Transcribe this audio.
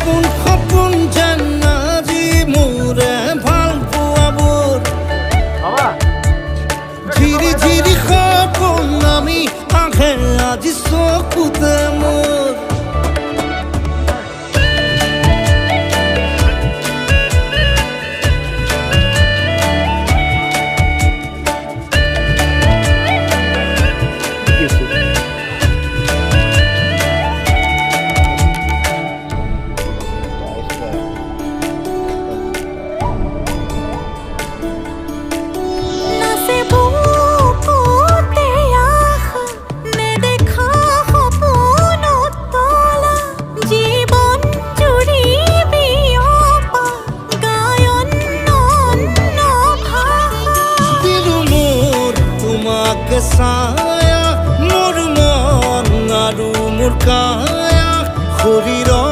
সপোন সপোন যেন আজি মোৰে ভাল পোৱাবোৰ ঝিৰি ঝিৰি সপোন আমি আহে আজি চকুতে মোৰ ছায়া মোৰ মন আৰু মোৰ কায়া শৰীৰৰ